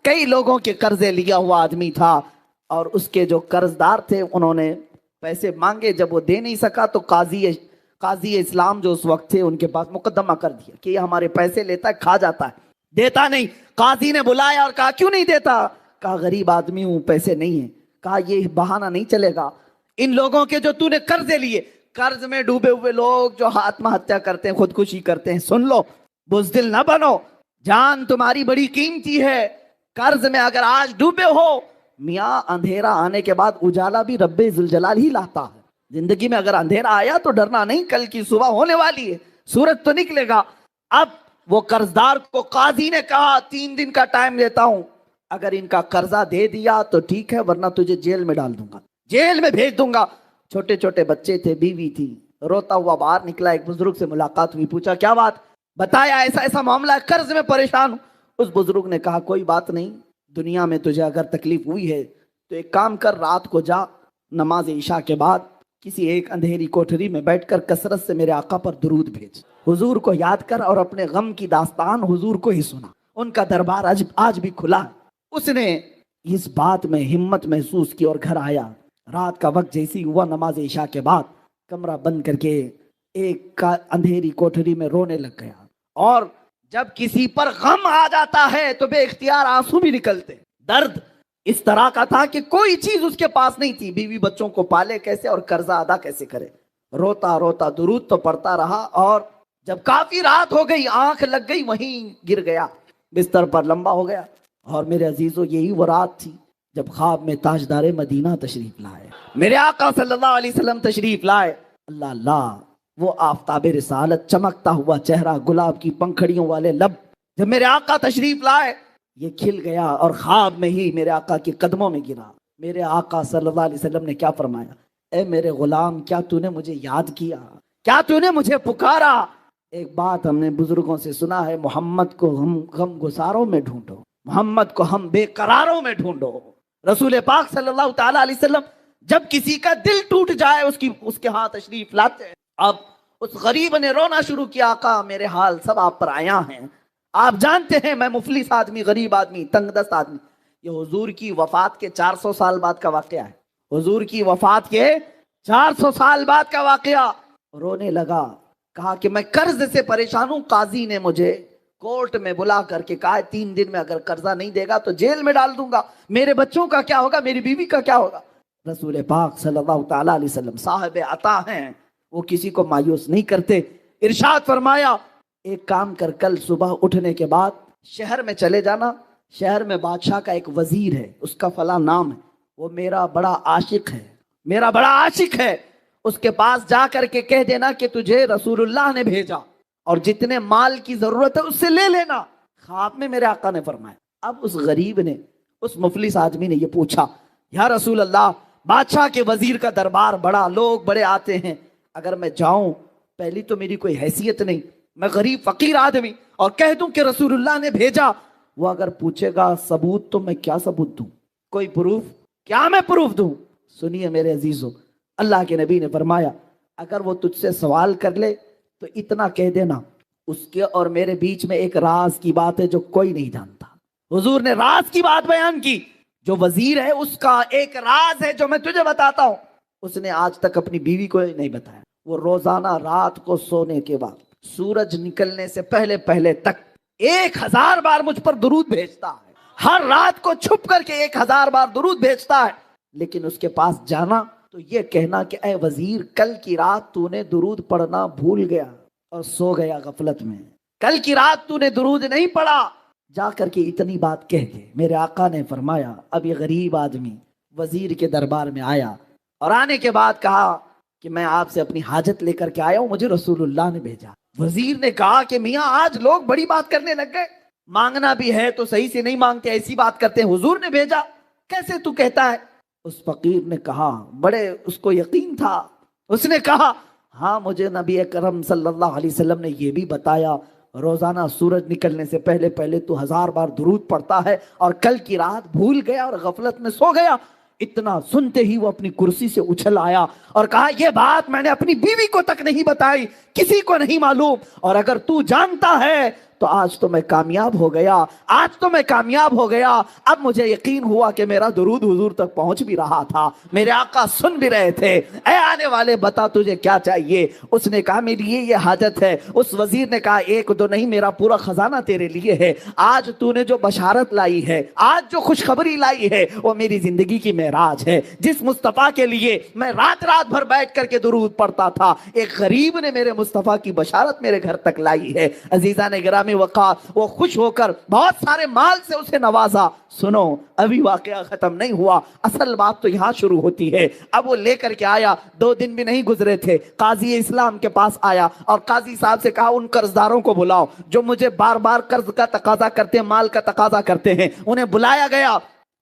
کئی لوگوں کے قرضے لیا ہوا آدمی تھا اور اس کے جو قرضدار تھے انہوں نے پیسے مانگے، جب وہ دے نہیں سکا تو قاضی اسلام جو اس وقت تھے ان کے پاس مقدمہ کر دیا کہ یہ ہمارے پیسے لیتا ہے، کھا جاتا ہے، دیتا نہیں۔ قاضی نے بلایا اور کہا کیوں نہیں دیتا؟ کہا غریب آدمی ہوں، پیسے نہیں ہیں۔ کہا یہ بہانہ نہیں چلے گا، ان لوگوں کے جو تو نے قرضے لیے، قرض میں ڈوبے ہوئے لوگ جو آتم ہتیا کرتے ہیں، خودکشی کرتے ہیں، سن لو، بزدل نہ بنو، جان تمہاری بڑی قیمتی ہے، قرض میں اگر آج ڈوبے ہو، میاں اندھیرا آنے کے بعد اجالا بھی رب ذوالجلال ہی لاتا ہے۔ زندگی میں اگر اندھیرا آیا تو ڈرنا نہیں، کل کی صبح ہونے والی ہے، سورج تو نکلے گا۔ اب وہ قرضدار کو قاضی نے کہا 3 دن کا ٹائم دیتا ہوں، اگر ان کا قرضہ دے دیا تو ٹھیک ہے، ورنہ تجھے جیل میں ڈال دوں گا، جیل میں بھیج دوں گا۔ چھوٹے چھوٹے بچے تھے، بیوی تھی، روتا ہوا باہر نکلا، ایک بزرگ سے ملاقات ہوئی، پوچھا کیا بات؟ بتایا ایسا ایسا معاملہ ہے، قرض میں پریشان ہوں۔ اس بزرگ نے کہا کوئی بات نہیں، دنیا میں تجھے اگر تکلیف ہوئی ہے تو ایک کام کر، رات کو جا، نماز عشاء کے بعد کسی ایک اندھیری کوٹھری میں بیٹھ کر کثرت سے میرے آقا پر درود بھیج، حضور کو یاد کر اور اپنے غم کی داستان حضور کو ہی سنا، ان کا دربار آج بھی کھلا ہے۔ اس نے اس بات میں ہمت محسوس کی اور گھر آیا، رات کا وقت جیسی ہوا، نماز عشاء کے بعد کمرہ بند کر کے ایک اندھیری کوٹھری میں رونے لگ گیا۔ اور جب کسی پر غم آ جاتا ہے تو بے اختیار آنسو بھی نکلتے، درد اس طرح کا تھا کہ کوئی چیز اس کے پاس نہیں تھی، بیوی بچوں کو پالے کیسے اور قرضہ ادا کیسے کرے، روتا روتا درود تو پڑھتا رہا، اور جب کافی رات ہو گئی، آنکھ لگ گئی، وہیں گر گیا، بستر پر لمبا ہو گیا۔ اور میرے عزیزو یہی وہ رات تھی جب خواب میں تاجدار مدینہ تشریف لائے، میرے آقا صلی اللہ علیہ وسلم تشریف لائے۔ اللہ اللہ، وہ آفتاب رسالت، چمکتا ہوا چہرہ، گلاب کی پنکھڑیوں والے لب، جب میرے آقا تشریف لائے یہ کھل گیا، اور خواب میں ہی میرے آقا کے قدموں میں گرا۔ میرے آقا صلی اللہ علیہ وسلم نے کیا فرمایا؟ اے میرے غلام، کیا تو نے مجھے یاد کیا؟ کیا تو نے مجھے پکارا؟ ایک بات ہم نے بزرگوں سے سنا ہے، محمد کو ہم غم گساروں میں ڈھونڈو، محمد کو ہم بے قراروں میں ڈھونڈو۔ رسول پاک صلی اللہ تعالیٰ علیہ وسلم جب کسی کا دل ٹوٹ جائے اس کے ہاں تشریف لاتے ہیں۔ اب اس غریب نے رونا شروع کیا، آقا میرے حال سب آپ پر آیا ہیں، آپ جانتے ہیں میں مفلس آدمی، غریب آدمی، تنگ دست آدمی۔ یہ حضور کی وفات کے 400 سال بعد کا واقعہ ہے، حضور کی وفات کے 400 سال بعد کا واقعہ۔ رونے لگا، کہا کہ میں قرض سے پریشان ہوں، قاضی نے مجھے کورٹ میں بلا کر کے کہا 3 دن میں اگر قرضہ نہیں دے گا تو جیل میں ڈال دوں گا، میرے بچوں کا کیا ہوگا، میری بیوی کا کیا ہوگا؟ رسول پاک صلی اللہ تعالیٰ علیہ وسلم صاحب عطا ہیں، وہ کسی کو مایوس نہیں کرتے۔ ارشاد فرمایا ایک کام کر، کل صبح اٹھنے کے بعد شہر میں چلے جانا، شہر میں بادشاہ کا ایک وزیر ہے، اس کا فلاں نام ہے، وہ میرا بڑا عاشق ہے، میرا بڑا عاشق ہے، اس کے پاس جا کر کے کہہ دینا کہ تجھے رسول اللہ نے بھیجا اور جتنے مال کی ضرورت ہے اس سے لے لینا۔ خواب میں میرے آقا نے فرمایا۔ اب اس غریب نے، اس مفلس آدمی نے یہ پوچھا، یا رسول اللہ، بادشاہ کے وزیر کا دربار بڑا، لوگ بڑے آتے ہیں، اگر میں جاؤں، پہلی تو میری کوئی حیثیت نہیں، میں غریب فقیر آدمی، اور کہہ دوں کہ رسول اللہ نے بھیجا، وہ اگر پوچھے گا ثبوت تو میں کیا ثبوت دوں، کوئی پروف، کیا میں پروف دوں؟ سنیے میرے عزیزو، اللہ کے نبی نے فرمایا اگر وہ تجھ سے سوال کر لے تو اتنا کہہ دینا اس کے اور میرے بیچ میں ایک راز کی بات ہے جو کوئی نہیں جانتا۔ حضور نے راز کی بات بیان کی، جو وزیر ہے اس کا ایک راز ہے جو میں تجھے بتاتا ہوں، اس نے آج تک اپنی بیوی کو نہیں بتایا۔ وہ روزانہ رات کو سونے کے بعد سورج نکلنے سے پہلے پہلے تک 1000 بار مجھ پر درود بھیجتا ہے، ہر رات کو چھپ کر کے 1000 بار درود بھیجتا ہے۔ لیکن اس کے پاس جانا تو یہ کہنا کہ اے وزیر، کل کی رات تو نے درود پڑھنا بھول گیا اور سو گیا غفلت میں، کل کی رات تو نے درود نہیں پڑھا، جا کر کے اتنی بات کہہ دے۔ میرے آقا نے فرمایا اب یہ غریب آدمی وزیر کے دربار میں آیا، اور آنے کے بعد کہا کہ میں آپ سے اپنی حاجت لے کر کے آیا ہوں، مجھے رسول اللہ نے بھیجا۔ وزیر نے کہا کہ میاں آج لوگ بڑی بات کرنے لگ گئے، مانگنا بھی ہے تو صحیح سے نہیں مانگتے، ایسی بات کرتے ہیں، حضور نے بھیجا، کیسے تو کہتا ہے؟ اس فقیر نے کہا، بڑے اس کو یقین تھا، اس نے کہا ہاں مجھے نبی اکرم صلی اللہ علیہ وسلم نے یہ بھی بتایا، روزانہ سورج نکلنے سے پہلے پہلے تو 1000 بار درود پڑھتا ہے، اور کل کی رات بھول گیا اور غفلت میں سو گیا۔ اتنا سنتے ہی وہ اپنی کرسی سے اچھل آیا اور کہا یہ بات میں نے اپنی بیوی کو تک نہیں بتائی، کسی کو نہیں معلوم، اور اگر تو جانتا ہے تو آج تو میں کامیاب ہو گیا، آج تو میں کامیاب ہو گیا۔ اب مجھے یقین ہوا کہ میرا درود حضور تک پہنچ بھی رہا تھا، میرے آقا سن بھی رہے تھے۔ اے آنے والے بتا تجھے کیا چاہیے؟ اس نے کہا میری یہ حاجت ہے۔ اس وزیر نے کہا ایک دو نہیں، میرا پورا خزانہ تیرے لیے ہے۔ آج تو نے جو بشارت لائی ہے، آج جو خوشخبری لائی ہے، وہ میری زندگی کی معراج ہے۔ جس مصطفیٰ کے لیے میں رات رات بھر بیٹھ کر کے درود پڑھتا تھا، ایک غریب نے میرے مصطفیٰ کی بشارت میرے گھر تک لائی ہے۔ عزیزان گرامی وقار، وہ خوش ہو کر بہت سارے مال سے اسے نوازا۔ سنو، ابھی واقعہ ختم نہیں ہوا، اصل بات تو یہاں شروع ہوتی ہے۔ اب وہ لے کر کے آیا، 2 دن بھی نہیں گزرے تھے، قاضی اسلام کے پاس آیا اور قاضی صاحب سے کہا ان قرضداروں کو بلاؤ جو مجھے بار بار قرض کا تقاضا کرتے ہیں، مال کا تقاضا کرتے ہیں۔ انہیں بلایا گیا۔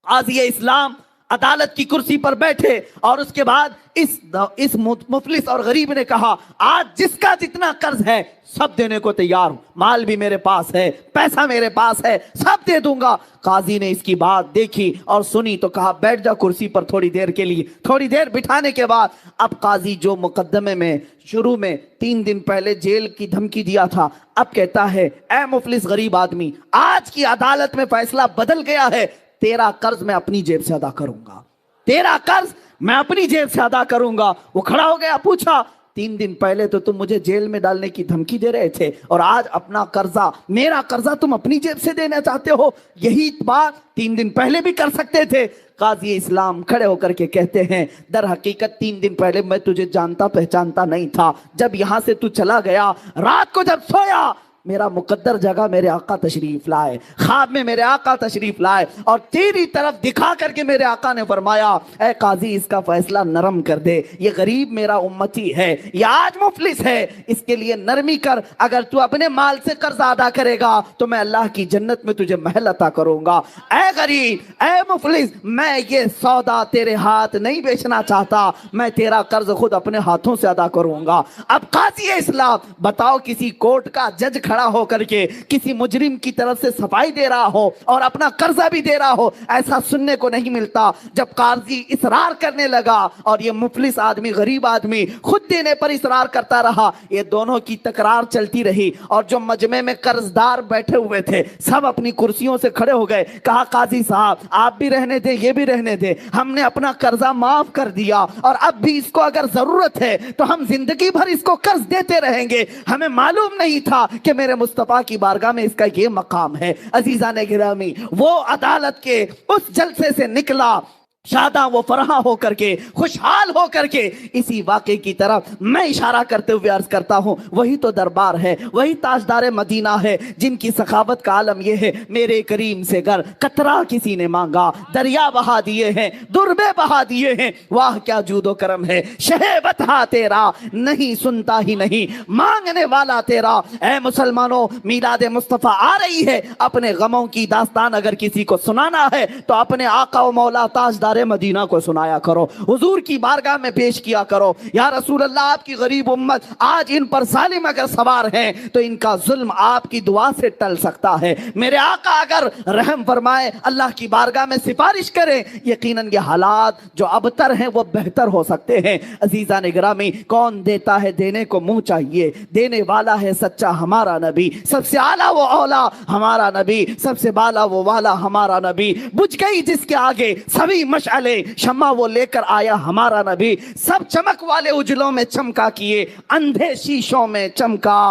قاضی اسلام عدالت کی کرسی پر بیٹھے اور اس کے بعد اس مفلس اور غریب نے کہا آج جس کا جتنا قرض ہے سب دینے کو تیار ہوں، مال بھی میرے پاس ہے، پیسہ میرے پاس ہے، سب دے دوں گا۔ قاضی نے اس کی بات دیکھی اور سنی تو کہا بیٹھ جا کرسی پر تھوڑی دیر کے لیے۔ تھوڑی دیر بٹھانے کے بعد اب قاضی جو مقدمے میں شروع میں 3 دن پہلے جیل کی دھمکی دیا تھا، اب کہتا ہے اے مفلس غریب آدمی، آج کی عدالت میں فیصلہ بدل گیا ہے، تیرا قرض میں اپنی جیب سے ادا کروں گا، تیرا قرض میں اپنی جیب سے ادا کروں گا۔ وہ کھڑا ہو گیا، پوچھا 3 دن پہلے تو تم مجھے جیل میں ڈالنے کی دھمکی دے رہے تھے اور آج اپنا قرضہ، میرا قرضہ تم اپنی جیب سے دینا چاہتے ہو؟ یہی بات 3 دن پہلے بھی کر سکتے تھے۔ قاضی اسلام کھڑے ہو کر کے کہتے ہیں در حقیقت 3 دن پہلے میں تجھے جانتا پہچانتا نہیں تھا، جب یہاں سے تو چلا گیا، رات کو جب سویا میرا مقدر جگہ میرے آقا تشریف لائے، خواب میں میرے آقا تشریف لائے اور تیری طرف دکھا کر کے میرے آقا نے فرمایا اے قاضی اس کا فیصلہ نرم کر دے، یہ غریب میرا امتی ہے، یہ آج مفلس ہے، اس کے لیے نرمی کر، اگر تو اپنے مال سے قرض ادا کرے گا تو میں اللہ کی جنت میں تجھے محل عطا کروں گا۔ اے غریب، اے مفلس، میں یہ سودا تیرے ہاتھ نہیں بیچنا چاہتا، میں تیرا قرض خود اپنے ہاتھوں سے ادا کروں گا۔ اب قاضی اسلام بتاؤ، کسی کورٹ کا جج کھڑا ہو کر کے کسی مجرم کی طرف سے صفائی دے رہا ہو اور اپنا قرضہ بھی دے رہا ہو، ایسا سننے کو نہیں ملتا۔ جب قاضی اصرار کرنے لگا اور یہ مفلس آدمی، غریب آدمی خود دینے پر اصرار کرتا رہا، یہ دونوں کی تکرار چلتی رہی اور جو مجمع میں قرض دار بیٹھے ہوئے تھے سب اپنی کرسیوں سے کھڑے ہو گئے۔ کہا قاضی صاحب آپ بھی رہنے دیں، یہ بھی رہنے دیں، ہم نے اپنا قرضہ معاف کر دیا اور اب بھی اس کو اگر ضرورت ہے تو ہم زندگی بھر اس کو قرض دیتے رہیں گے، ہمیں معلوم نہیں تھا کہ میرے مصطفیٰ کی بارگاہ میں اس کا یہ مقام ہے۔ عزیزان گرامی، وہ عدالت کے اس جلسے سے نکلا شاداں و فرحاں ہو کر کے، خوشحال ہو کر کے، اسی واقعے کی طرف میں اشارہ کرتے ہوئے عرض کرتا ہوں، وہی تو دربار ہے، وہی تاجدار مدینہ ہے جن کی سخاوت کا عالم یہ ہے میرے کریم سے گر قطرہ کسی نے مانگا دریا بہا دیے ہیں، دربے بہا دیے ہیں، واہ کیا جود و کرم ہے، شہ بتہا تیرا نہیں سنتا ہی نہیں مانگنے والا تیرا۔ اے مسلمانوں، میلاد مصطفیٰ آ رہی ہے، اپنے غموں کی داستان اگر کسی کو سنانا ہے تو اپنے آقا و مولا تاجدار مدینہ کو سنایا کرو، حضور کی بارگاہ میں پیش کیا کرو، یا رسول اللہ آپ کی غریب امت آج ان پر ظالم اگر سوار ہیں تو ان کا ظلم آپ کی دعا سے ٹل سکتا ہے، میرے آقا اگر رحم فرمائے اللہ کی بارگاہ میں سفارش کریں، یقیناً یہ حالات جو ابتر ہیں وہ بہتر ہو سکتے ہیں۔ عزیزان گرامی، کون دیتا ہے دینے کو منہ چاہیے، دینے والا ہے سچا ہمارا نبی، سب سے اعلیٰ وہ اولا ہمارا نبی، سب سے بالا وہ والا ہمارا نبی، بجھ گئی جس کے آگے سبھی مشعلے شمع وہ لے کر آیا ہمارا نبی، سب چمک والے اجلوں میں چمکا کیے اندھے شیشوں میں چمکا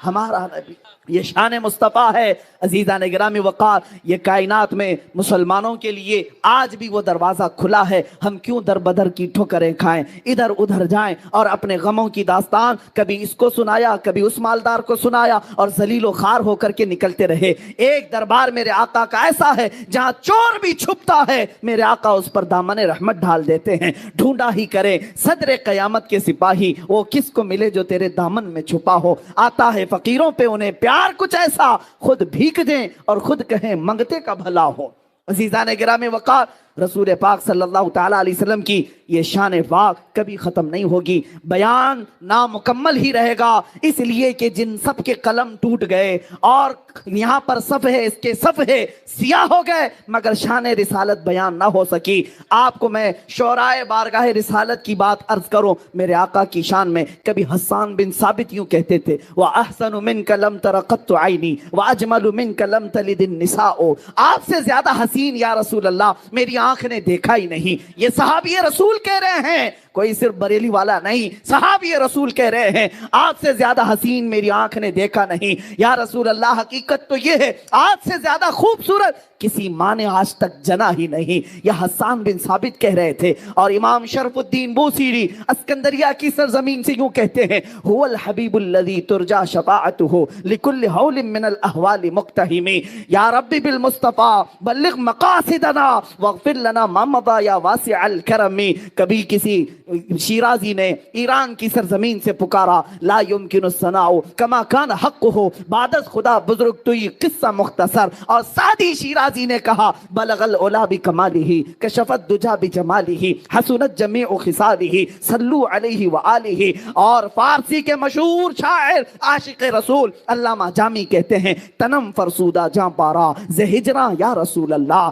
ہمارا نبی۔ یہ شان مصطفیٰ ہے۔ عزیزان گرامی وقار، یہ کائنات میں مسلمانوں کے لیے آج بھی وہ دروازہ کھلا ہے، ہم کیوں در بدر کی ٹھوکریں کھائیں، ادھر ادھر جائیں اور اپنے غموں کی داستان کبھی اس کو سنایا، کبھی اس مالدار کو سنایا اور ذلیل و خوار ہو کر کے نکلتے رہے۔ ایک دربار میرے آقا کا ایسا ہے جہاں چور بھی چھپتا ہے، میرے آقا اس پر دامن رحمت ڈھال دیتے ہیں۔ ڈھونڈا ہی کرے صدر قیامت کے سپاہی، وہ کس کو ملے جو تیرے دامن میں چھپا ہو، آتا ہے فقیروں پہ انہیں پیار کچھ ایسا، خود بھیک دیں اور خود کہیں منگتے کا بھلا ہو۔ عزیزان گرامی وقار، رسول پاک صلی اللہ تعالیٰ علیہ وسلم کی یہ شان پاک کبھی ختم نہیں ہوگی، بیان نامکمل ہی رہے گا، اس لیے کہ جن سب کے قلم ٹوٹ گئے اور یہاں پر صفحے اس کے صفحے سیاہ ہو گئے مگر شان رسالت بیان نہ ہو سکی۔ آپ کو میں شعرائے بارگاہ رسالت کی بات عرض کروں، میرے آقا کی شان میں کبھی حسان بن ثابت یوں کہتے تھے وَأَحْسَنُ مِنْكَ لَمْ تَرَ قَطُّ عَيْنِي وَأَجْمَلُ مِنْكَ لَمْ تَلِدِ النِّسَاءُ، آپ سے زیادہ حسین یا رسول اللہ میری آنکھ نے دیکھا ہی نہیں۔ یہ صحابی رسول کہہ رہے ہیں، کوئی صرف بریلی والا نہیں، صحابی رسول کہہ رہے ہیں آپ سے زیادہ حسین میری آنکھ نے دیکھا نہیں یا رسول اللہ۔ حقیقت تو یہ ہے آپ سے زیادہ خوبصورت کسی ماں نے آج تک جنا ہی نہیں، یہ حسان بن ثابت کہہ رہے تھے۔ اور امام شرف الدین بوصیری اسکندریہ کی سرزمین سے یوں کہتے ہیں هو الحبیب الذی ترجا شفاعته لكل حول من الاحوال مقتحم، یا رب بالمصطفى بلغ مقاصدنا واغفر لنا ما مضى یا واسع الکرم۔ کبھی کسی شیرازی نے ایران کی سرزمین سے پکارا لا يمكن الثناء كما كان حقه بعد خدا بزرگ تو یہ قصہ مختصر، اور سادی شیرازی نے کہا بلغ العلا بکمالہ کشف الدجا بجمالہ حسنت جمیع خصالہ صلو علیہ وآلہ۔ اور فارسی کے مشہور شاعر عاشق رسول علامہ جامی کہتے ہیں تنم فرسودہ جاں پارا ز ہجراں یا رسول اللہ،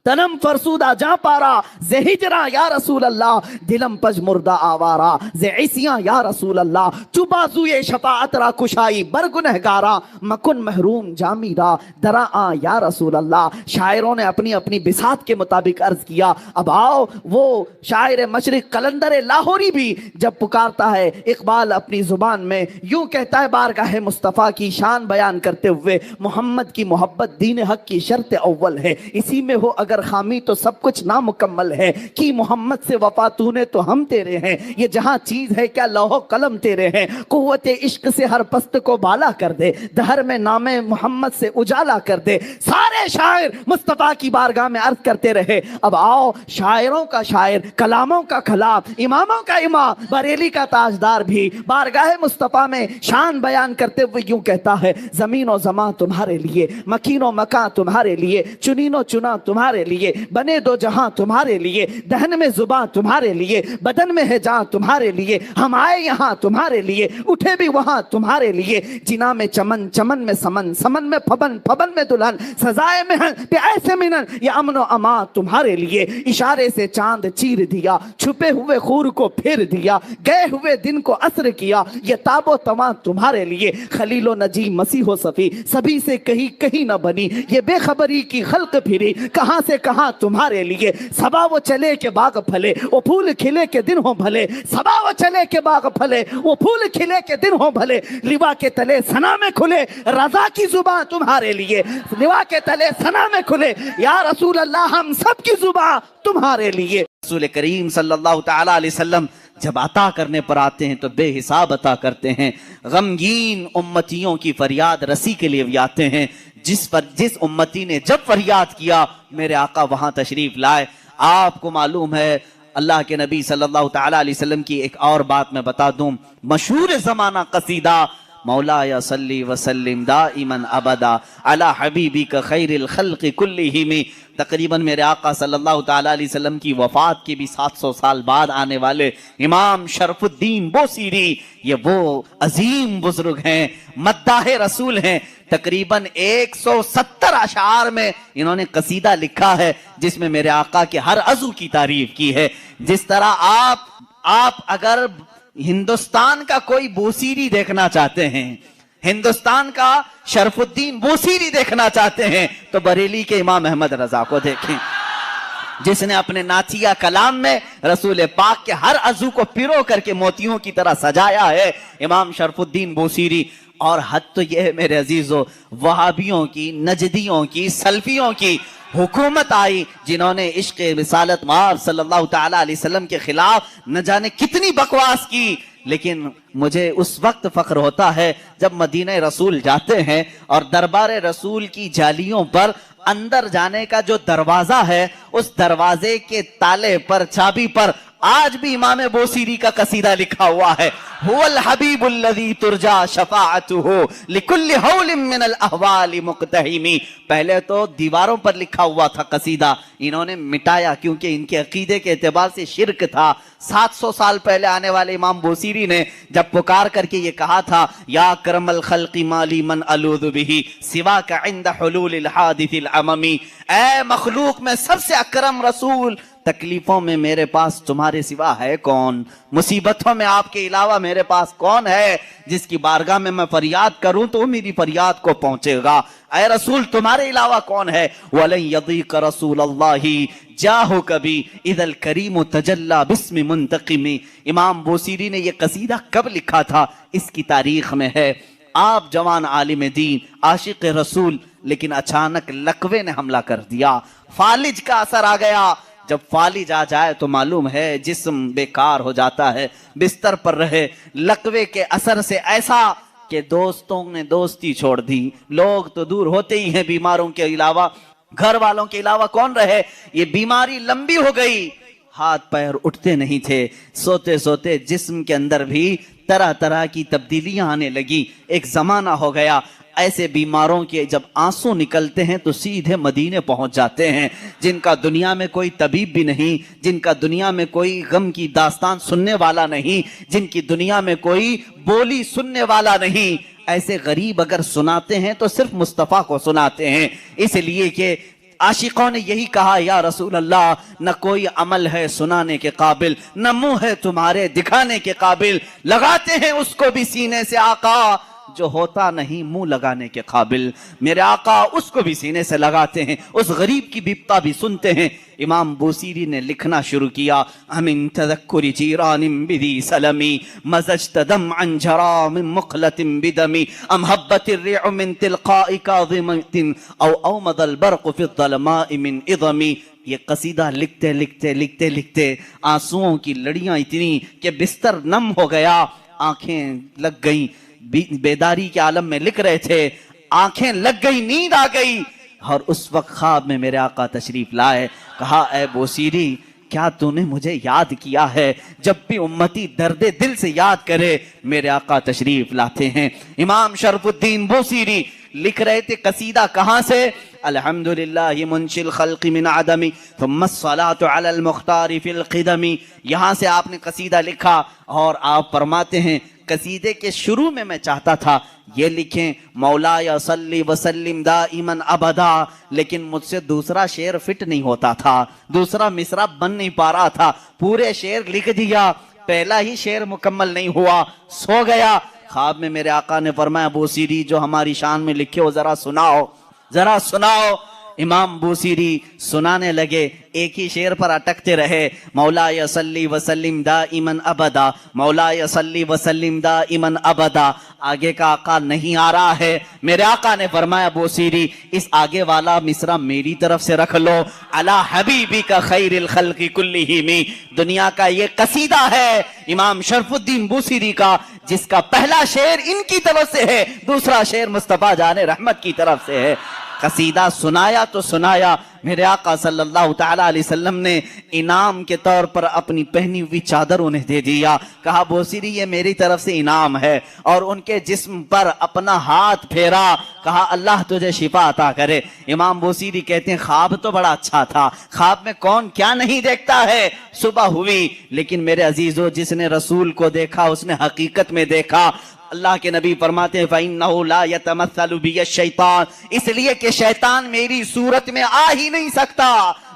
تنم فرسودہ جاں پارا ز ہجراں یا رسول اللہ، دلم پج مردہ آوارا ز عصیاں یا رسول اللہ، چوبازوئے شفاعت را کشائی برگنہگارا مکن محروم جامی را درا آ یا رسول اللہ۔ شاعروں نے اپنی اپنی بساط کے مطابق عرض کیا۔ اب آؤ وہ شاعر مشرق قلندر لاہوری بھی جب پکارتا ہے اقبال اپنی زبان میں یوں کہتا ہے بارگاہ مصطفیٰ کی شان بیان کرتے ہوئے محمد کی محبت دین حق کی شرط اول ہے، اسی میں ہو اگر خامی تو سب کچھ نامکمل ہے، کی محمد سے وفا تو نے تو ہم تیرے ہیں، یہ جہاں چیز ہے کیا لوح و قلم تیرے ہیں، قوت عشق سے ہر پست کو بالا کر دے، دہر میں نام محمد سے اجالا کر دے۔ سارے شاعر مصطفیٰ کی بارگاہ میں عرض کرتے رہے۔ اب آؤ شاعروں کا شاعر، کلاموں کا کلام، اماموں کا امام، بریلی کا تاجدار بھی بارگاہ مصطفیٰ میں شان بیان کرتے ہوئے یوں کہتا ہے زمین و زمان تمہارے لیے، مکین و مکان تمہارے لیے، چنین و چنا تمہارے لیے، بنے دو جہاں تمہارے لیے، دہن میں زباں تمہارے لیے، بدن میں ہے جان تمہارے لیے، ہم آئے یہاں تمہارے لیے، اٹھے بھی وہاں تمہارے لیے، جنا میں چمن، چمن میں سمن، سمن میں پھبن، پھبن میں دلہن، سزائے مہن پیاسے منن، یہ امن و امان تمہارے لیے، اشارے سے چاند چیر دیا، چھپے ہوئے خور کو پھیر دیا، گئے ہوئے دن کو عصر کیا، یہ تاب و تواں تمہارے لیے، خلیل و نجی مسیح و صفی سبھی سے کہیں کہیں نہ بنی، یہ بے خبری کی خلق پھری کہاں سے کہاں تمہارے لیے، صبا وہ چلے کے باغ پھلے وہ پھول کھلے کے دن ہوں بھلے، صبا وہ چلے کے باغ پھلے وہ پھول کھلے کے دن ہوں بھلے، لوا کے تلے ثنا میں کھلے رضا کی زبان تمہارے لیے، لوا کے تلے ثنا میں کھلے یا رسول اللہ ہم سب کی زبان تمہارے لیے۔ رسول کریم صلی اللہ تعالی علیہ وسلم جب عطا کرنے پر آتے ہیں تو بے حساب عطا کرتے ہیں، غمگین امتیوں کی فریاد رسی کے لیے بھی آتے ہیں، جس امتی نے جب فریاد کیا میرے آقا وہاں تشریف لائے۔ آپ کو معلوم ہے اللہ کے نبی صلی اللہ تعالی علیہ وسلم کی ایک اور بات میں بتا دوں، مشہور زمانہ قصیدہ مولا صلی وسلم دائما ابدا علی حبیبک خیر الخلق کلہم، تقریباً میرے آقا صلی اللہ تعالی علیہ وسلم کی وفات کے بھی 700 سال بعد آنے والے امام شرف الدین بوصیری یہ وہ عظیم بزرگ ہیں، مداح رسول ہیں، تقریباً 170 اشعار میں انہوں نے قصیدہ لکھا ہے جس میں میرے آقا کے ہر عضو کی تعریف کی ہے۔ جس طرح آپ اگر ہندوستان کا کوئی بوصیری دیکھنا چاہتے ہیں، ہندوستان کا شرف الدین بوصیری دیکھنا چاہتے ہیں تو بریلی کے امام احمد رضا کو دیکھیں، جس نے اپنے نعتیہ کلام میں رسول پاک کے ہر عضو کو پیرو کر کے موتیوں کی طرح سجایا ہے، امام شرف الدین بوصیری۔ اور حد تو یہ ہے میرے عزیزو، وہابیوں کی، نجدیوں کی، سلفیوں کی حکومت آئی جنہوں نے عشق رسالت مآب صلی اللہ تعالی علیہ وسلم کے خلاف نہ جانے کتنی بکواس کی، لیکن مجھے اس وقت فخر ہوتا ہے جب مدینہ رسول جاتے ہیں اور دربار رسول کی جالیوں پر اندر جانے کا جو دروازہ ہے اس دروازے کے تالے پر، چابی پر آج بھی امام بوصیری کا قصیدہ لکھا ہوا ہے، هو الحبیب الذی ترجا شفاعتہ لکل حول من الاحوال مقتحم۔ پہلے تو دیواروں پر لکھا ہوا تھا قصیدہ، انہوں نے مٹایا کیونکہ ان کے عقیدے کے اعتبار سے شرک تھا۔ 700 سال پہلے آنے والے امام بوصیری نے جب پکار کر کے یہ کہا تھا، یا کرم الخلق مالی من الوذ به سواک عند حلول الحادث العممی، اے مخلوق میں سب سے اکرم رسول، تکلیفوں میں میرے پاس تمہارے سوا ہے کون؟ مصیبتوں میں آپ کے علاوہ میرے پاس کون ہے جس کی بارگاہ میں میں فریاد کروں تو میری فریاد کو پہنچے گا؟ اے رسول تمہارے علاوہ کون ہے؟ وَلَن يَضِيقَ رَسُولَ اللَّهِ جَاهُكَ بِي اِذَا الْكَرِيمُ تَجَلَّى بِاسْمِ مُنْتَقِمِ۔ امام بوصیری نے یہ قصیدہ کب لکھا تھا؟ اس کی تاریخ میں ہے۔ آپ جوان عالم دین، عاشق رسول، لیکن اچانک لقوے نے حملہ کر دیا، فالج کا اثر آ گیا۔ جب فالج آ جائے تو معلوم ہے جسم بیکار ہو جاتا ہے، بستر پر رہے۔ لقوے کے اثر سے ایسا کہ دوستوں نے دوستی چھوڑ دی، لوگ تو دور ہوتے ہی ہیں، بیماروں کے علاوہ گھر والوں کے علاوہ کون رہے؟ یہ بیماری لمبی ہو گئی، ہاتھ پیر اٹھتے نہیں تھے، سوتے سوتے جسم کے اندر بھی طرح طرح کی تبدیلیاں آنے لگی۔ ایک زمانہ ہو گیا ایسے بیماروں کے جب آنسو نکلتے ہیں تو سیدھے مدینے پہنچ جاتے ہیں، جن کا دنیا میں کوئی طبیب بھی نہیں، جن کا دنیا میں کوئی غم کی داستان سننے والا نہیں، جن کی دنیا میں کوئی بولی سننے والا نہیں، ایسے غریب اگر سناتے ہیں تو صرف مصطفیٰ کو سناتے ہیں۔ اس لیے کہ عاشقوں نے یہی کہا، یا رسول اللہ نہ کوئی عمل ہے سنانے کے قابل، نہ منہ ہے تمہارے دکھانے کے قابل، لگاتے ہیں اس کو بھی سینے سے آقا جو ہوتا نہیں منہ لگانے کے قابل، میرے آقا اس کو بھی سینے سے لگاتے ہیں، اس غریب کی بپتا بھی سنتے ہیں۔ امام بوصیری نے لکھنا شروع کیا، امن تذکر جیران بذی سلمی مزجت دمعا جرا من مقلت بدمی ام حبت الريع من تلقاء کاظمت او اومض البرق فی الظلماء من اظمی۔ یہ قصیدہ لکھتے لکھتے لکھتے لکھتے آنسوؤں کی لڑیاں اتنی کہ بستر نم ہو گیا، آنکھیں لگ گئیں، بیداری کے عالم میں لکھ رہے تھے، آنکھیں لگ گئی، نیند آ گئی، اور اس وقت خواب میں میرے آقا تشریف لائے۔ کہا اے بوصیری کیا تو نے مجھے یاد کیا ہے؟ جب بھی امتی درد دل سے یاد کرے میرے آقا تشریف لاتے ہیں۔ امام شرف الدین بوصیری لکھ رہے تھے قصیدہ کہاں سے؟ الحمدللہ منشی الخلق من عدمی ثم الصلاة علی المختار فی القدمی۔ یہاں سے آپ نے قصیدہ لکھا اور آپ فرماتے ہیں قصیدے کے شروع میں میں چاہتا تھا یہ لکھیں مولایا صلی وسلم دائما ابدا، لیکن مجھ سے دوسرا شعر فٹ نہیں ہوتا تھا، دوسرا مصرع بن نہیں پا رہا تھا، پورے شعر لکھ دیا، پہلا ہی شعر مکمل نہیں ہوا، سو گیا۔ خواب میں میرے آقا نے فرمایا بوصیری جو ہماری شان میں لکھے ہو ذرا سناؤ، ذرا سناؤ۔ امام بوصیری سنانے لگے، ایک ہی شعر پر اٹکتے رہے، مولایا صلی وسلم دائما ابدا، مولایا صلی وسلم دائما ابدا۔ آگے کا آقا نہیں آ رہا ہے، میرے آقا نے فرمایا بوصیری اس آگے والا مصرع میری طرف سے رکھ لو، علی حبیبی کا خیر الخلق کلہم۔ دنیا کا یہ قصیدہ ہے امام شرف الدین بوصیری کا، جس کا پہلا شعر ان کی طرف سے ہے، دوسرا شعر مصطفیٰ جان رحمت کی طرف سے ہے۔ قصیدہ سنایا تو سنایا، میرے آقا صلی اللہ تعالیٰ علیہ وسلم نے انعام کے طور پر اپنی پہنی ہوئی چادر انہیں دے دیا، کہا بوصیری یہ میری طرف سے انعام ہے، اور ان کے جسم پر اپنا ہاتھ پھیرا، کہا اللہ تجھے شفا عطا کرے۔ امام بوصیری کہتے ہیں خواب تو بڑا اچھا تھا، خواب میں کون کیا نہیں دیکھتا ہے۔ صبح ہوئی لیکن میرے عزیزو جس نے رسول کو دیکھا اس نے حقیقت میں دیکھا۔ اللہ کے نبی فرماتے ہیں فَإِنَّهُ لَا يَتَمَثَّلُ بِيَ الشَّيْطَانِ، اس لیے کہ شیطان میری صورت میں آ ہی نہیں سکتا۔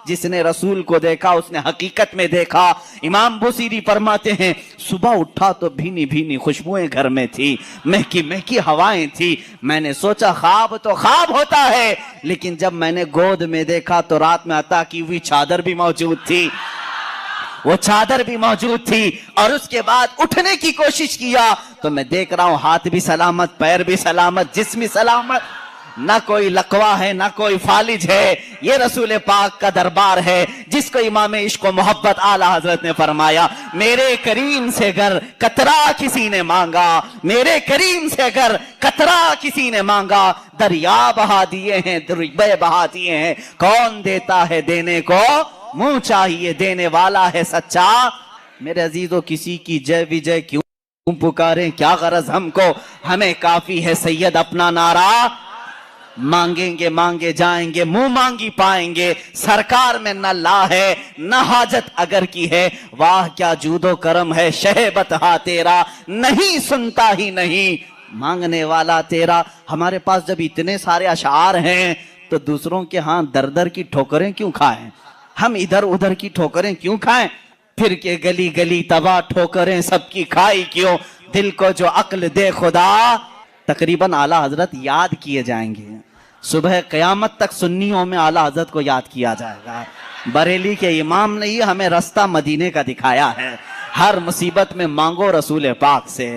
جس نے رسول کو دیکھا اس نے حقیقت میں دیکھا۔ امام بوصیری فرماتے ہیں صبح اٹھا تو بھینی بھینی خوشبوئیں گھر میں تھی، مہکی مہکی ہوائیں تھی، میں نے سوچا خواب تو خواب ہوتا ہے، لیکن جب میں نے گود میں دیکھا تو رات میں عطا کی ہوئی چادر بھی موجود تھی، وہ چادر بھی موجود تھی، اور اس کے بعد اٹھنے کی کوشش کیا تو میں دیکھ رہا ہوں ہاتھ بھی سلامت، پیر بھی سلامت، جسم بھی سلامت، نہ کوئی لقوہ ہے نہ کوئی فالج ہے۔ یہ رسول پاک کا دربار ہے جس کو امام عشق و محبت اعلیٰ حضرت نے فرمایا میرے کریم سے گر قطرہ کسی نے مانگا، میرے کریم سے گر قطرہ کسی نے مانگا، دریا بہا دیے ہیں دریا بہا دیے ہیں، کون دیتا ہے دینے کو منہ چاہیے، دینے والا ہے سچا میرے عزیزوں کسی کی جے وجے کیوں پکاریں، کیا غرض ہم کو، ہمیں کافی ہے سید اپنا نعرہ، مانگیں گے مانگے جائیں گے، منہ مانگی پائیں گے، سرکار میں نہ لا ہے نہ حاجت اگر کی ہے، واہ کیا جود و کرم ہے شہ بتہا تیرا، نہیں سنتا ہی نہیں مانگنے والا تیرا۔ ہمارے پاس جب اتنے سارے اشعار ہیں تو دوسروں کے ہاں در در کی ٹھوکریں کیوں کھائیں، ہم ادھر ادھر کی ٹھوکریں کیوں کھائیں، پھر کے گلی گلی تباہ ٹھوکریں سب کی کھائی کیوں، دل کو جو عقل دے خدا۔ تقریباً اعلیٰ حضرت یاد کیے جائیں گے، صبح قیامت تک سنیوں میں اعلیٰ حضرت کو یاد کیا جائے گا۔ بریلی کے امام نے ہی ہمیں رستہ مدینے کا دکھایا ہے، ہر مصیبت میں مانگو رسول پاک سے،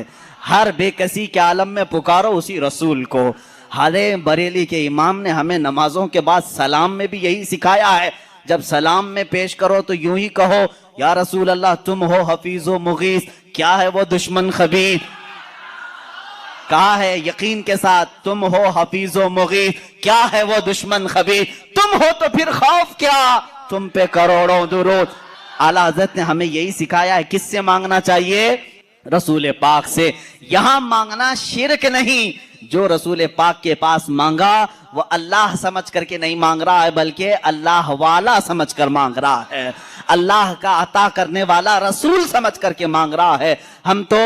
ہر بے کسی کے عالم میں پکارو اسی رسول کو۔ حالے بریلی کے امام نے ہمیں نمازوں کے بعد سلام میں بھی یہی سکھایا ہے، جب سلام میں پیش کرو تو یوں ہی کہو یا رسول اللہ تم ہو حفیظ و مغیث، کیا ہے وہ دشمن خبیث، کہا ہے یقین کے ساتھ تم ہو حفیظ و مغیث، کیا ہے وہ دشمن خبیث، تم ہو تو پھر خوف کیا، تم پہ کروڑوں درود۔ اعلیٰ حضرت نے ہمیں یہی سکھایا ہے، کس سے مانگنا چاہیے، رسول پاک سے۔ یہاں مانگنا شرک نہیں، جو رسول پاک کے پاس مانگا وہ اللہ سمجھ کر کے نہیں مانگ رہا ہے بلکہ اللہ والا سمجھ کر مانگ رہا ہے، اللہ کا عطا کرنے والا رسول سمجھ کر کے مانگ رہا ہے۔ ہم تو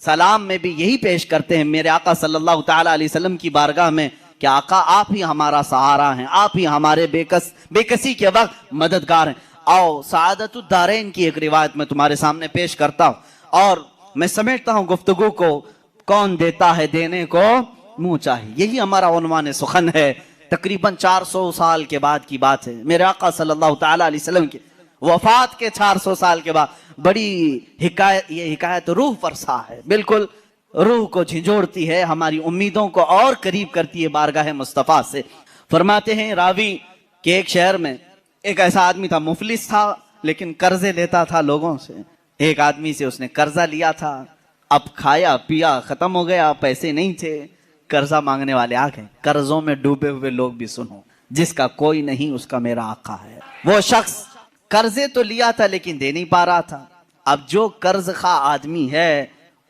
سلام میں بھی یہی پیش کرتے ہیں میرے آقا صلی اللہ تعالیٰ علیہ وسلم کی بارگاہ میں کہ آقا آپ ہی ہمارا سہارا ہیں، آپ ہی ہمارے بے کسی کے وقت مددگار ہیں۔ آؤ سعادت الدارین کی ایک روایت میں تمہارے سامنے پیش کرتا ہوں، اور میں سمیٹتا ہوں گفتگو کو، کون دیتا ہے دینے کو منہ چاہیے، یہی ہمارا عنوان سخن ہے۔ تقریباً 400 سال کے بعد کی بات ہے، میرے آقا صلی اللہ تعالیٰ علیہ وسلم کے وفات کے 400 سال کے بعد بڑی حکایت، یہ حکایت روح فرسا ہے، بالکل روح کو جھنجھوڑتی ہے، ہماری امیدوں کو اور قریب کرتی ہے بارگاہ مصطفیٰ سے۔ فرماتے ہیں راوی کہ ایک شہر میں ایک ایسا آدمی تھا، مفلس تھا لیکن قرضے لیتا تھا لوگوں سے۔ ایک آدمی سے اس نے قرضہ لیا تھا، اب کھایا پیا ختم ہو گیا، پیسے نہیں تھے، قرضہ مانگنے والے آ گئے۔ قرضوں میں ڈوبے ہوئے لوگ بھی سنو، جس کا کوئی نہیں اس کا میرا آقا ہے۔ وہ شخص قرضے تو لیا تھا لیکن دے نہیں پا رہا تھا، اب جو قرض خواہ آدمی ہے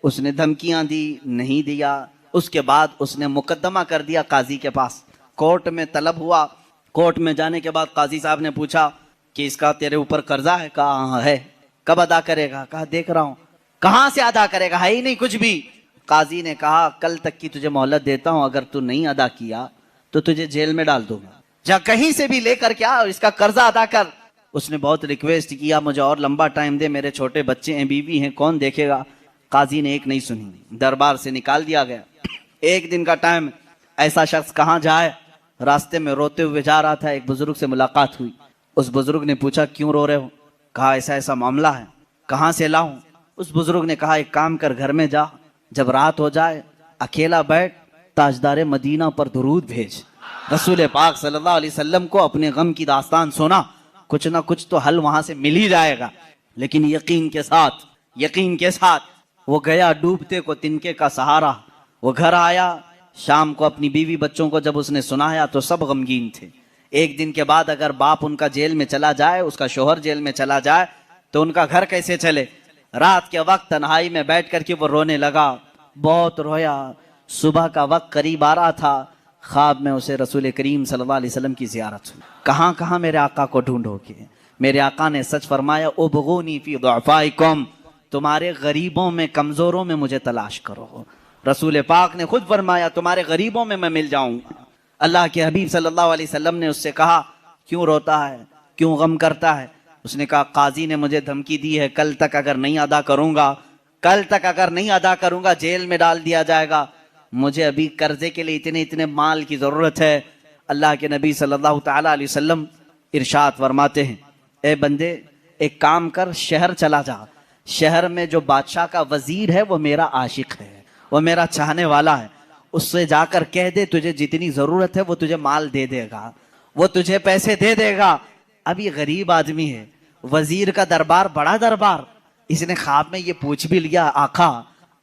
اس نے دھمکیاں دی، نہیں دیا، اس کے بعد اس نے مقدمہ کر دیا قاضی کے پاس، کورٹ میں طلب ہوا۔ کورٹ میں جانے کے بعد قاضی صاحب نے پوچھا کہ اس کا تیرے اوپر قرضہ ہے؟ کہا ہاں ہے۔ کب ادا کرے گا؟ کہا دیکھ رہا ہوں۔ کہاں سے ادا کرے گا؟ ہے ہی نہیں کچھ بھی۔ قاضی نے کہا کل تک کی تجھے مہلت دیتا ہوں، اگر تو نہیں ادا کیا تو تجھے جیل میں ڈال دوں گا، جا کہیں سے بھی لے کر کیا اس کا قرضہ ادا کر۔ اس نے بہت ریکویسٹ کیا مجھے اور لمبا ٹائم دے، میرے چھوٹے بچے ہیں، بیوی ہیں، کون دیکھے گا؟ قاضی نے ایک نہیں سنی، دربار سے نکال دیا گیا۔ ایک دن کا ٹائم، ایسا شخص کہاں جائے، راستے میں روتے ہوئے جا رہا تھا، ایک بزرگ سے ملاقات ہوئی۔ اس بزرگ نے پوچھا کیوں رو رہے ہو؟ کہا ایسا ایسا معاملہ ہے۔ کہاں سے لاؤں؟ اس بزرگ نے کہا ایک کام کر، گھر میں جا، جب رات ہو جائے اکیلا بیٹھ، تاجدار مدینہ پر درود بھیج، رسول پاک صلی اللہ علیہ وسلم کو اپنے غم کی داستان سنا، کچھ نہ کچھ تو حل وہاں سے مل ہی جائے گا۔ لیکن یقین کے ساتھ وہ گیا، ڈوبتے کو تنکے کا سہارا۔ وہ گھر آیا، شام کو اپنی بیوی بچوں کو جب اس نے سنایا تو سب غمگین تھے۔ ایک دن کے بعد اگر باپ ان کا جیل میں چلا جائے، اس کا شوہر جیل میں چلا جائے تو ان کا گھر کیسے چلے؟ رات کے وقت تنہائی میں بیٹھ کر کے وہ رونے لگا، بہت رویا۔ صبح کا وقت قریب آ رہا تھا، خواب میں اسے رسول کریم صلی اللہ علیہ وسلم کی زیارت ہوئی۔ کہاں کہاں میرے آقا کو ڈھونڈو گے؟ میرے آقا نے سچ فرمایا ابغونی فی ضعفائکم، تمہارے غریبوں میں، کمزوروں میں مجھے تلاش کرو۔ رسول پاک نے خود فرمایا تمہارے غریبوں میں مل جاؤں گا۔ اللہ کے حبیب صلی اللہ علیہ وسلم نے اس سے کہا کیوں روتا ہے، کیوں غم کرتا ہے؟ اس نے کہا قاضی نے مجھے دھمکی دی ہے، کل تک اگر نہیں ادا کروں گا جیل میں ڈال دیا جائے گا، مجھے ابھی قرضے کے لیے اتنے مال کی ضرورت ہے۔ اللہ کے نبی صلی اللہ تعالیٰ علیہ وسلم ارشاد فرماتے ہیں اے بندے ایک کام کر، شہر چلا جا، شہر میں جو بادشاہ کا وزیر ہے وہ میرا عاشق ہے، وہ میرا چاہنے والا ہے، اس سے جا کر کہہ دے تجھے جتنی ضرورت ہے وہ تجھے مال دے دے گا، وہ تجھے پیسے دے دے گا۔ اب یہ غریب آدمی ہے، وزیر کا دربار بڑا دربار، اس نے خواب میں یہ پوچھ بھی لیا آقا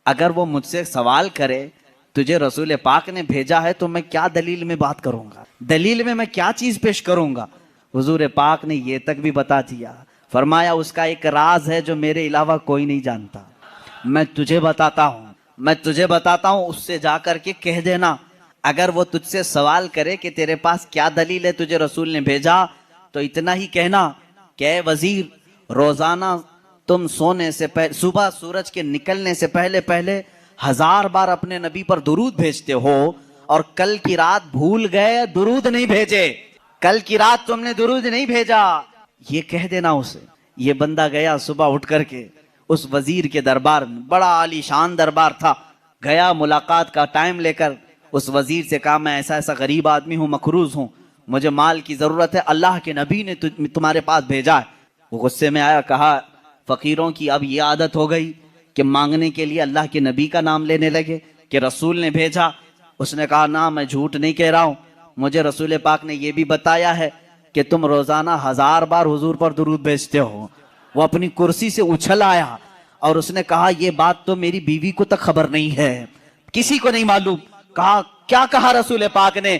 اگر وہ مجھ سے سوال کرے تجھے رسول پاک نے بھیجا ہے تو میں کیا دلیل میں بات کروں گا، دلیل میں کیا چیز پیش کروں گا؟ حضور پاک نے یہ تک بھی بتا دیا، فرمایا اس کا ایک راز ہے جو میرے علاوہ کوئی نہیں جانتا، میں تجھے بتاتا ہوں، اس سے جا کر کے کہہ دینا، اگر وہ تجھ سے سوال کرے کہ تیرے پاس کیا دلیل ہے تجھے رسول نے بھیجا، تو اتنا ہی کہنا کہ اے وزیر، روزانہ تم سونے سے پہلے، صبح سورج کے نکلنے سے پہلے 1000 بار اپنے نبی پر درود بھیجتے ہو، اور کل کی رات بھول گئے درود نہیں بھیجے، کل کی رات تم نے درود نہیں بھیجا، یہ کہہ دینا اسے۔ یہ بندہ گیا صبح اٹھ کر کے اس وزیر کے دربار میں، بڑا عالی شان دربار تھا، گیا ملاقات کا ٹائم لے کر، اس وزیر سے کہا میں ایسا ایسا غریب آدمی ہوں، مقروض ہوں، مجھے مال کی ضرورت ہے، اللہ کے نبی نے تمہارے پاس بھیجا ہے۔ وہ غصے میں آیا، کہا فقیروں کی اب یہ عادت ہو گئی کہ مانگنے کے لیے اللہ کے نبی کا نام لینے لگے کہ رسول نے بھیجا۔ اس نے کہا نہ، میں جھوٹ نہیں کہہ رہا ہوں، مجھے رسول پاک نے یہ بھی بتایا ہے کہ تم روزانہ 1000 بار حضور پر درود بھیجتے ہو۔ وہ اپنی کرسی سے اچھل آیا اور اس نے کہا یہ بات تو میری بیوی کو تک خبر نہیں ہے، کسی کو نہیں معلوم۔ کہا کیا کہا رسول پاک نے؟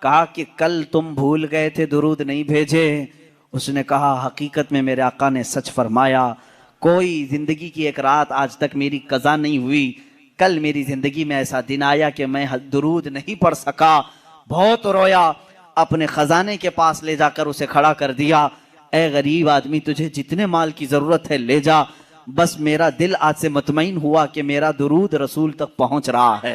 کہا کہ کل تم بھول گئے تھے، درود نہیں بھیجے۔ اس نے کہا حقیقت میں میرے آقا نے سچ فرمایا، کوئی زندگی کی ایک رات آج تک میری قضا نہیں ہوئی، کل میری زندگی میں ایسا دن آیا کہ میں درود نہیں پڑھ سکا، بہت رویا، اپنے خزانے کے پاس لے جا کر اسے کھڑا کر دیا، اے غریب آدمی تجھے جتنے مال کی ضرورت ہے لے جا، بس میرا دل آج سے مطمئن ہوا کہ میرا درود رسول تک پہنچ رہا ہے۔